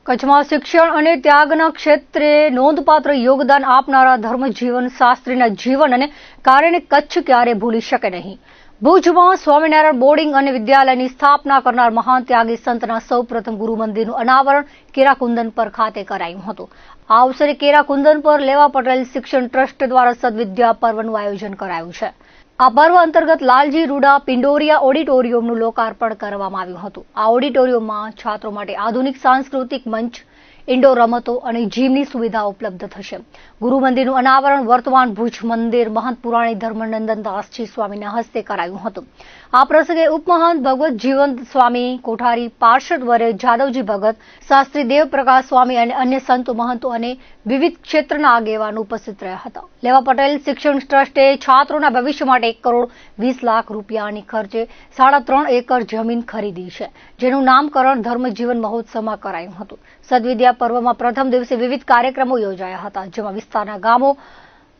કચ્છમાં શિક્ષણ અને ત્યાગના ક્ષેત્રે નોંધપાત્ર યોગદાન આપનારા ધર્મજીવન શાસ્ત્રીના જીવન અને કાર્યને કચ્છ ક્યારે ભૂલી શકે નહીં. ભુજમાં સ્વામિનારાયણ બોર્ડિંગ અને વિદ્યાલયની સ્થાપના કરનાર મહાન ત્યાગી સંતના સૌપ્રથમ ગુરુ મંદિરનું અનાવરણ કેરાકુંદન પર ખાતે કરાયું હતું. આ અવસરે કેરાકુંદન પર લેવા પટેલ શિક્ષણ ટ્રસ્ટ દ્વારા સદવિદ્યા પર્વનું આયોજન કરાયું છે. આ પર્વ અંતર્ગત લાલજી રૂડા પિંડોરિયા ઓડિટોરિયમનું લોકાર્પણ કરવામાં આવ્યું હતું. આ ઓડિટોરિયમમાં છાત્રો માટે આધુનિક સાંસ્કૃતિક મંચ, ઇન્ડોર રમતો અને જીમની સુવિધા ઉપલબ્ધ થશે. ગુરુ મંદિરનું અનાવરણ વર્તમાન ભુજ મંદિર મહંત પુરાણી ધર્મનંદન દાસજી સ્વામીના હસ્તે કરાયું હતું. આ પ્રસંગે ઉપમહંત ભગવત જીવંત સ્વામી કોઠારી, પાર્ષદ વર્ય જાદવજી ભગત, શાસ્ત્રી દેવપ્રકાશ સ્વામી અને અન્ય સંતો મહંતો અને વિવિધ ક્ષેત્રના આગેવાનો ઉપસ્થિત રહ્યા હતા. લેવા પટેલ શિક્ષણ ટ્રસ્ટે છાત્રોના ભવિષ્ય માટે 1 કરોડ 20 લાખ રૂપિયાની ખર્ચે 3.5 એકર જમીન ખરીદી છે, જેનું નામકરણ ધર્મજીવન મહોત્સવમાં કરાયું હતું. સદવિદ્યા પર્વમાં પ્રથમ દિવસે વિવિધ કાર્યક્રમો યોજાયા હતા, જેમાં વિસ્તારના ગામો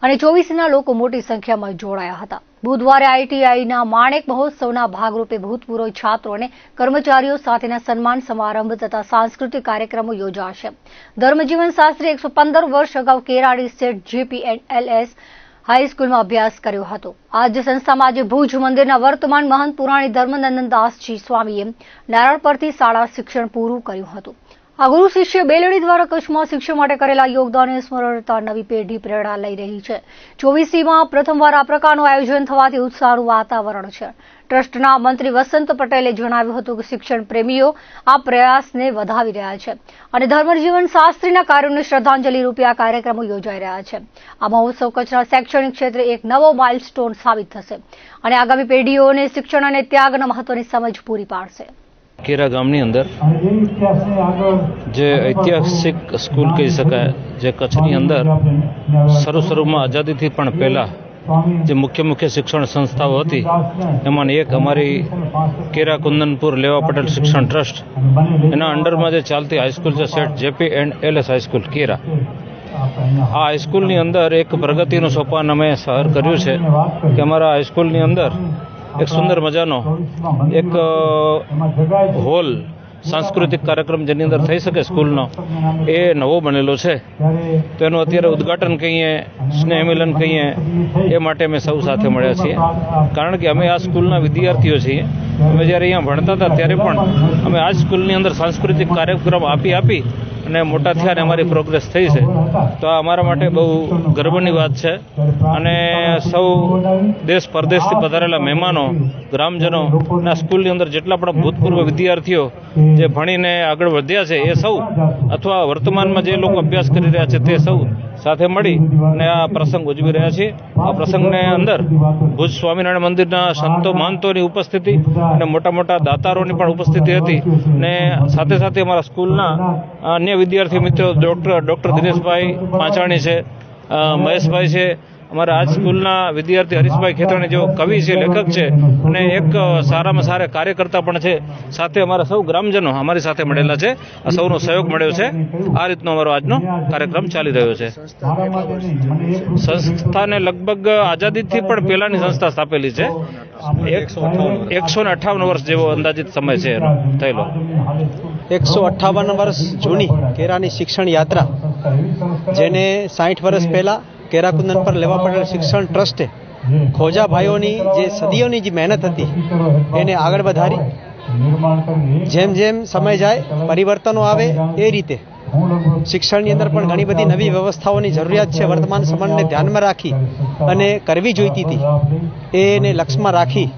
અને 24ના લોકો મોટી સંખ્યામાં જોડાયા હતા. બુધવારે આઈટીઆઈના માણેક મહોત્સવના ભાગરૂપે ભૂતપૂર્વ છાત્રો અને કર્મચારીઓ સાથેના સન્માન સમારંભ તથા સાંસ્કૃતિક કાર્યક્રમો યોજાશે. ધર્મજીવન શાસ્ત્રી 115 વર્ષ અગાઉ કેરાડી સ્ટેટ GPLS હાઈસ્કૂલમાં અભ્યાસ કર્યો હતો. આ જ સંસ્થામાં આજે ભુજ મંદિરના વર્તમાન મહંત પુરાણી ધર્મનંદન દાસજી સ્વામીએ નારાયણ પરથી શાળા શિક્ષણ પૂરું કર્યું હતું. આ ગુરુ શિષ્ય બેલડી દ્વારા કચ્છમાં શિક્ષણ માટે કરેલા યોગદાનને સ્મરણતા નવી પેઢી પ્રેરણા લઈ રહી છે. 24માં પ્રથમવાર આ પ્રકારનું આયોજન થવાથી ઉત્સાહનું વાતાવરણ છે. ટ્રસ્ટના મંત્રી વસંત પટેલે જણાવ્યું હતું કે શિક્ષણ પ્રેમીઓ આ પ્રયાસને વધાવી રહ્યા છે અને ધર્મજીવન શાસ્ત્રીના કાર્યોને શ્રદ્ધાંજલિ રૂપે આ કાર્યક્રમો યોજાઈ રહ્યા છે. આ મહોત્સવ કચ્છના શૈક્ષણિક ક્ષેત્રે એક નવો માઇલસ્ટોન સાબિત થશે અને આગામી પેઢીઓને શિક્ષણ અને ત્યાગના મહત્વની સમજ પૂરી પાડશે. કેરા ગામની અંદર જે ઐતિહાસિક સ્કૂલ કહી શકાય, જે કચ્છની અંદર શરૂમાં આઝાદીથી પણ પહેલાં જે મુખ્ય શિક્ષણ સંસ્થાઓ હતી, એમાંની એક અમારી કેરા કુંદનપુર લેવા પટેલ શિક્ષણ ટ્રસ્ટ, એના અંડરમાં જે ચાલતી હાઈસ્કૂલ છે સેટ JPLS હાઈસ્કૂલ કેરા. આ હાઈસ્કૂલની અંદર એક પ્રગતિનું સોપાન અમે સહર કર્યું છે કે અમારા હાઈસ્કૂલની અંદર એક સુંદર મજાનો એક હોલ, સાંસ્કૃતિક કાર્યક્રમ જેની અંદર થઈ શકે સ્કૂલનો, એ નવો બનેલો છે. તો એનું અત્યારે ઉદ્ઘાટન કહીએ, સ્નેહ મિલન કહીએ, એ માટે અમે સૌ સાથે મળ્યા છીએ. કારણ કે અમે આ સ્કૂલના વિદ્યાર્થીઓ છીએ. અમે જ્યારે અહીંયા ભણતા હતા ત્યારે પણ અમે આ સ્કૂલની અંદર સાંસ્કૃતિક કાર્યક્રમ આપી અને મોટા થયા અને અમારી પ્રોગ્રેસ થઈ છે. તો આ અમારા માટે બહુ ગર્વની વાત છે. અને સૌ દેશ પરદેશથી પધારેલા મહેમાનો, ગ્રામજનો અને સ્કૂલની અંદર જેટલા પણ ભૂતપૂર્વ વિદ્યાર્થીઓ જે ભણીને આગળ વધ્યા છે, એ સૌ અથવા વર્તમાનમાં જે લોકો અભ્યાસ કરી રહ્યા છે, તે સૌ સાથે મળી અને આ પ્રસંગ ઉજવી રહ્યા છીએ. આ પ્રસંગને અંદર ભુજ સ્વામિનારાયણ મંદિરના સંતો મહંતોની ઉપસ્થિતિ અને મોટા દાતારોની પણ ઉપસ્થિતિ હતી. અને સાથે સાથે અમારા સ્કૂલના અન્ય વિદ્યાર્થી મિત્રો ડૉક્ટર દિનેશભાઈ પાંચાણી છે, મહેશભાઈ છે, અમારા આજ સ્કૂલના વિદ્યાર્થી હરીશભાઈ ખેતરાણી જેવો કવિ છે, લેખક છે અને એક સારામાં સારા કાર્યકર્તા પણ છે. સાથે અમારા સૌ ગ્રામજનો અમારી સાથે મળેલા છે. આ સૌનો સહયોગ મળ્યો છે. આ રીતનો અમારો આજનો કાર્યક્રમ ચાલી રહ્યો છે. સંસ્થાને લગભગ આઝાદીથી પણ પહેલાની સંસ્થા સ્થાપેલી છે. 158 વર્ષ જેવો અંદાજિત સમય છે એનો થયેલો. 158 વર્ષ જૂની કેરાની શિક્ષણ યાત્રા, જેને 60 વર્ષ પહેલા કેરાકુંદન પર લેવા પટેલ શિક્ષણ ટ્રસ્ટે ખોજા ભાઈઓની જે સદીઓની જે મહેનત હતી એને આગળ વધારી. જેમ સમય જાય, પરિવર્તનો આવે, એ રીતે શિક્ષણની અંદર પણ ઘણી બધી નવી વ્યવસ્થાઓની જરૂરિયાત છે. વર્તમાન સમયને ધ્યાનમાં રાખી અને કરવી જોઈતી હતી, એને લક્ષ્યમાં રાખી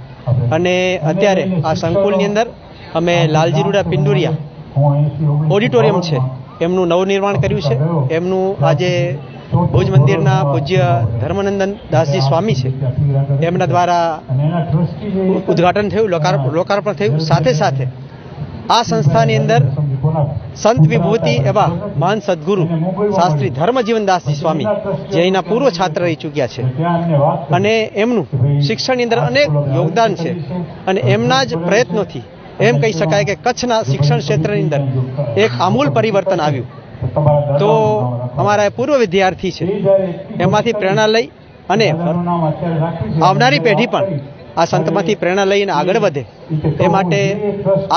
અને અત્યારે આ સંકુલની અંદર અમે લાલજી રૂડા પિંડોરિયા ઓડિટોરિયમ છે, એમનું નવનિર્માણ કર્યું છે. એમનું આજે ભુજ મંદિરના પૂજ્ય ધર્મનંદન દાસજી સ્વામી છે, એમના દ્વારા ઉદ્ઘાટન થયું, લોકાર્પણ થયું. સાથે આ સંસ્થાની અંદર સંત વિભૂતિ એવા મહાન સદગુરુ શાસ્ત્રી ધર્મજીવન દાસજી સ્વામી, જે અહીંના પૂર્વ છાત્ર રહી ચૂક્યા છે અને એમનું શિક્ષણની અંદર અનેક યોગદાન છે. અને એમના જ પ્રયત્નોથી એમ કહી શકાય કે કચ્છના શિક્ષણ ક્ષેત્રની અંદર એક આમૂલ પરિવર્તન આવ્યું. તો અમારા પૂર્વ વિદ્યાર્થી છે, એમાંથી પ્રેરણા લઈ અને આવનારી પેઢી પણ આ સંતમાંથી પ્રેરણા લઈને આગળ વધે એ માટે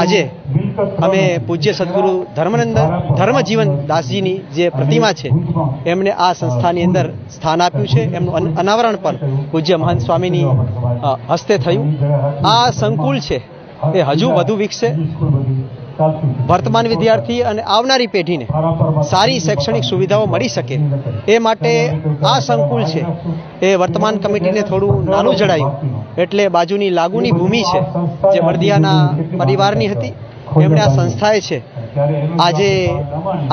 આજે અમે પૂજ્ય સદગુરુ ધર્મજીવન દાસજીની જે પ્રતિમા છે એમને આ સંસ્થાની અંદર સ્થાન આપ્યું છે. એમનું અનાવરણ પણ પૂજ્ય મહંત સ્વામીની હસ્તે થયું. આ સંકુલ છે એ હજુ વધુ વિકસે, વર્તમાન વિદ્યાર્થી અને આવનારી પેઢીને સારી શૈક્ષણિક સુવિધાઓ મળી શકે એ માટે આ સંકુલ છે એ વર્તમાન કમિટીને થોડું નાનું જણાયું એટલે બાજુની લાગુની ભૂમિ છે જે મળદિયાના પરિવારની હતી એમણે આ સંસ્થાએ છે આજે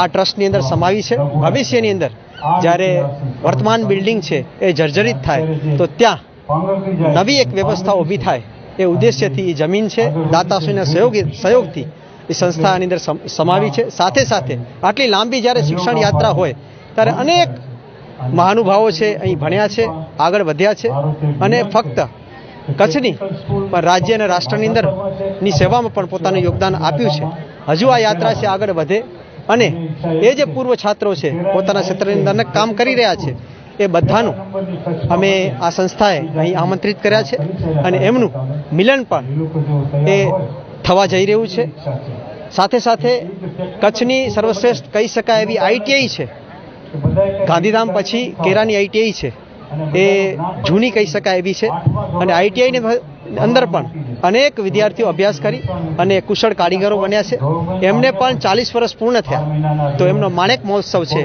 આ ટ્રસ્ટની અંદર સમાવી છે. ભવિષ્યની અંદર જ્યારે વર્તમાન બિલ્ડિંગ છે એ જર્જરિત થાય તો ત્યાં નવી એક વ્યવસ્થા ઊભી થાય એ ઉદ્દેશ્યથી એ જમીન છે દાતાશ્રીના સહયોગથી એ સંસ્થાની અંદર સમાવી છે. સાથે સાથે આટલી લાંબી જ્યારે શિક્ષણ યાત્રા હોય ત્યારે અનેક મહાનુભાવો છે અહીં ભણ્યા છે, આગળ વધ્યા છે અને ફક્ત કચ્છની પણ રાજ્ય અને રાષ્ટ્રની અંદર ની સેવામાં પણ પોતાનું યોગદાન આપ્યું છે. હજુ આ યાત્રા છે આગળ વધે અને એ જે પૂર્વ છાત્રો છે પોતાના ક્ષેત્રની અંદર કામ કરી રહ્યા છે એ બધાનું અમે આ સંસ્થાએ અહીં આમંત્રિત કર્યા છે અને એમનું મિલન પણ એ થવા જઈ રહ્યું છે. સાથે સાથે કચ્છની સર્વશ્રેષ્ઠ કહી શકાય એવી આઈટીઆઈ છે, ગાંધીધામ પછી કેરાની આઈટીઆઈ છે એ જૂની કહી શકાય એવી છે અને આઈટીઆઈની અંદર પણ અનેક વિદ્યાર્થીઓ અભ્યાસ કરી અને કુશળ કારીગરો બન્યા છે. એમને પણ 40 વર્ષ પૂર્ણ થયા તો એમનો માણેક મહોત્સવ છે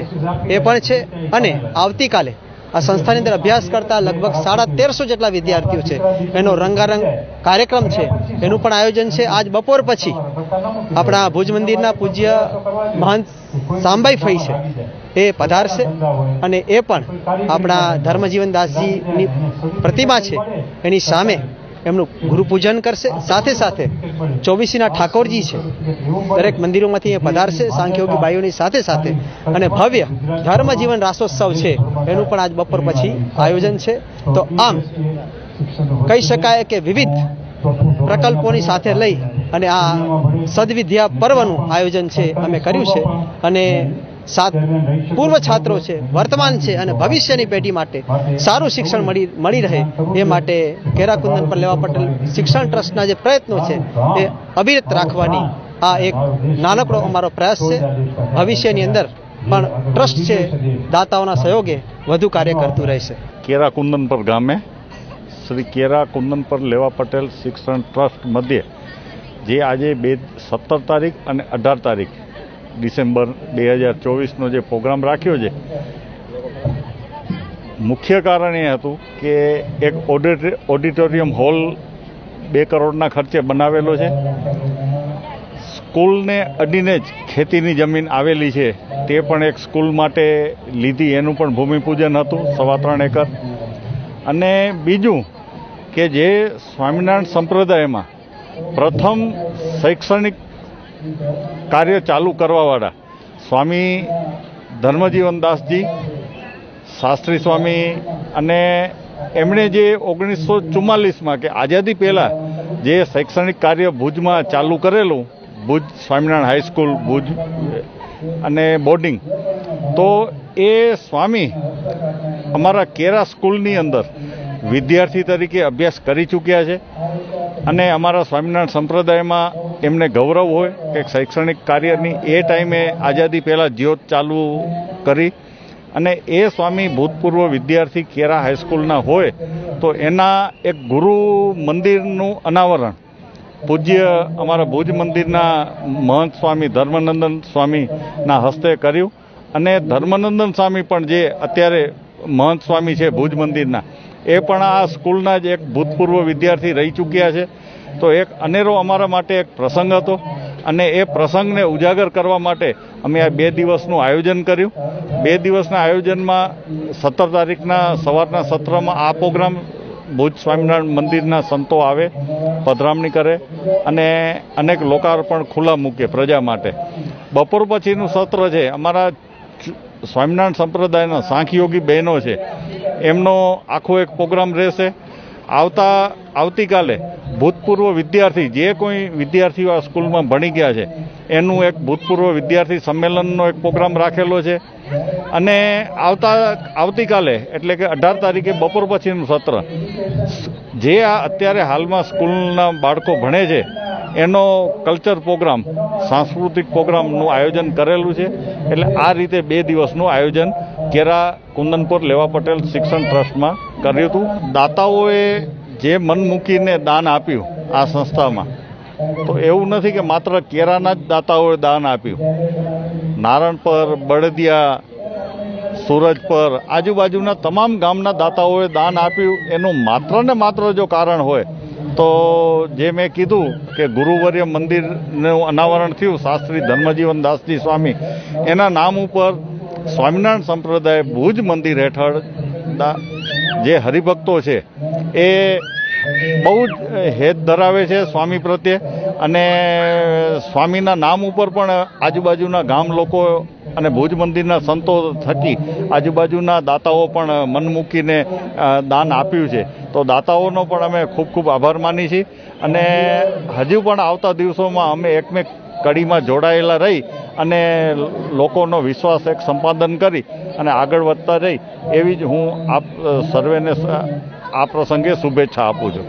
એ પણ છે અને આવતીકાલે આ સંસ્થાની અંદર અભ્યાસ કરતા લગભગ 1350 જેટલા વિદ્યાર્થીઓ છે એનો રંગારંગ કાર્યક્રમ છે એનું પણ આયોજન છે. આજ બપોર પછી આપણા ભુજ મંદિરના પૂજ્ય મહંત સાંભાઈ ફઈ છે એ પધારશે અને એ પણ આપણા ધર્મજીવન દાસજીની પ્રતિમા છે એની સામે એમનું ગુરુપૂજન કરશે. સાથે સાથે ચોવીસીના ઠાકોરજી છે દરેક મંદિરોમાંથી એ પધારશે સાંખ્યોગી ભાઈઓની સાથે સાથે અને ભવ્ય ધર્મજીવન રાસોત્સવ છે એનું પણ આજ બપોર પછી આયોજન છે. તો આમ કહી શકાય કે વિવિધ પ્રકલ્પોની સાથે લઈ અને આ સદવિદ્યા પર્વનું આયોજન છે અમે કર્યું છે અને પૂર્વ છાત્રો છે, વર્તમાન છે અને ભવિષ્યની પેઢી માટે સારું શિક્ષણ મળી રહે એ માટે કેરાકુંદન પર લેવા પટેલ શિક્ષણ ટ્રસ્ટના જે પ્રયત્નો છે એ અવિરત રાખવાની આ એક નાનકડો અમારો પ્રયાસ છે. ભવિષ્યની અંદર પણ ટ્રસ્ટ છે દાતાઓના સહયોગે વધુ કાર્ય કરતું રહેશે. કેરાકુંદન પર ગામે શ્રી કેરાકુંદન પર લેવા પટેલ શિક્ષણ ટ્રસ્ટ મધ્યે જે આજે 17 તારીખ અને 18 તારીખ ડિસેમ્બર 2024નો જે પ્રોગ્રામ રાખ્યો છે, મુખ્ય કારણ એ હતું કે એક ઓડિટોરિયમ હોલ 2 કરોડના ખર્ચે બનાવેલો છે. સ્કૂલને અડીને જ ખેતીની જમીન આવેલી છે તે પણ એક સ્કૂલ માટે લીધી, એનું પણ ભૂમિપૂજન હતું 3.25 એકર. અને બીજું કે જે સ્વામિનારાયણ સંપ્રદાયમાં પ્રથમ શૈક્ષણિક કાર્ય ચાલુ કરવાવાળા સ્વામી ધર્મજીવનદાસજી શાસ્ત્રી સ્વામી અને એમણે જે 1944માં કે આઝાદી પહેલાં જે શૈક્ષણિક કાર્ય ભુજમાં ચાલુ કરેલું, ભુજ સ્વામિનારાયણ હાઈસ્કૂલ ભુજ અને બોર્ડિંગ, તો એ સ્વામી અમારા કેરા સ્કૂલની અંદર વિદ્યાર્થી તરીકે અભ્યાસ કરી ચૂક્યા છે અને અમારા સ્વામિનારાયણ સંપ્રદાયમાં એમને ગૌરવ હોય કે શૈક્ષણિક કાર્યની એ ટાઈમે આઝાદી પહેલાં જ્યોત ચાલુ કરી અને એ સ્વામી ભૂતપૂર્વ વિદ્યાર્થી કેરા હાઈસ્કૂલના હોય તો એના એક ગુરુ મંદિરનું અનાવરણ પૂજ્ય અમારા ભુજ મંદિરના મહંત સ્વામી ધર્મનંદન સ્વામીના હસ્તે કર્યું. અને ધર્મનંદન સ્વામી પણ જે અત્યારે મહંત સ્વામી છે ભુજ મંદિરના, એ પણ આ સ્કૂલના જ એક ભૂતપૂર્વ વિદ્યાર્થી રહી ચૂક્યા છે. તો એક અનેરો અમારા માટે એક પ્રસંગ હતો અને એ પ્રસંગને ઉજાગર કરવા માટે અમે આ 2 દિવસનું આયોજન કર્યું. 2 દિવસના આયોજનમાં 17 તારીખના સવારના સત્રમાં આ પ્રોગ્રામ ભુજ સ્વામિનારાયણ મંદિરના સંતો આવે, પધરામણી કરે અને અનેક લોકાર્પણ ખુલ્લા મૂકે પ્રજા માટે. બપોર પછીનું સત્ર છે અમારા સ્વામિનારાયણ સંપ્રદાયના સાંખ્યોગી બહેનો છે એમનો આખો એક પ્રોગ્રામ રહેશે. આવતીકાલે ભૂતપૂર્વ વિદ્યાર્થી જે કોઈ વિદ્યાર્થીઓ આ સ્કૂલમાં ભણી ગયા છે એનું એક ભૂતપૂર્વ વિદ્યાર્થી સંમેલનનો એક પ્રોગ્રામ રાખેલો છે. અને આવતીકાલે એટલે કે 18 તારીખે બપોર પછીનું સત્ર જે આ અત્યારે હાલમાં સ્કૂલના બાળકો ભણે છે એનો કલ્ચર પ્રોગ્રામ, સાંસ્કૃતિક પ્રોગ્રામનું આયોજન કરેલું છે. એટલે આ રીતે 2 દિવસનું આયોજન કેરા કુંદનપુર લેવા પટેલ શિક્ષણ ટ્રસ્ટમાં કર્યું હતું. દાતાઓએ જે મન મૂકીને દાન આપ્યું આ સંસ્થામાં, તો એવું નથી કે માત્ર કેરાના જ દાતાઓએ દાન આપ્યું. નારણપર, બળદિયા, સુરજપર, આજુબાજુના તમામ ગામના દાતાઓએ દાન આપ્યું. એનું માત્ર ને માત્ર જો કારણ હોય તો જે મેં કીધું કે ગુરુવર્ય મંદિરનું અનાવરણ થયું શાસ્ત્રી ધર્મજીવન દાસજી સ્વામી, એના નામ ઉપર સ્વામિનારાયણ સંપ્રદાય ભુજ મંદિર હેઠળ જે હરિભક્તો છે એ બહુ જ હેત ધરાવે છે સ્વામી પ્રત્યે. અને સ્વામીના નામ ઉપર પણ આજુબાજુના ગામ લોકો અને ભુજ મંદિરના સંતો થકી આજુબાજુના દાતાઓ પણ મન મૂકીને દાન આપ્યું છે. તો દાતાઓનો પણ અમે ખૂબ ખૂબ આભાર માની છીએ. અને હજુ પણ આવતા દિવસોમાં અમે એકમેક કડીમાં જોડાયેલા રહી અને લોકોનો વિશ્વાસ એક સંપાદન કરી અને આગળ વધતા રહી એવી જ હું આપ સર્વેને આ પ્રસંગે શુભેચ્છા આપું છું.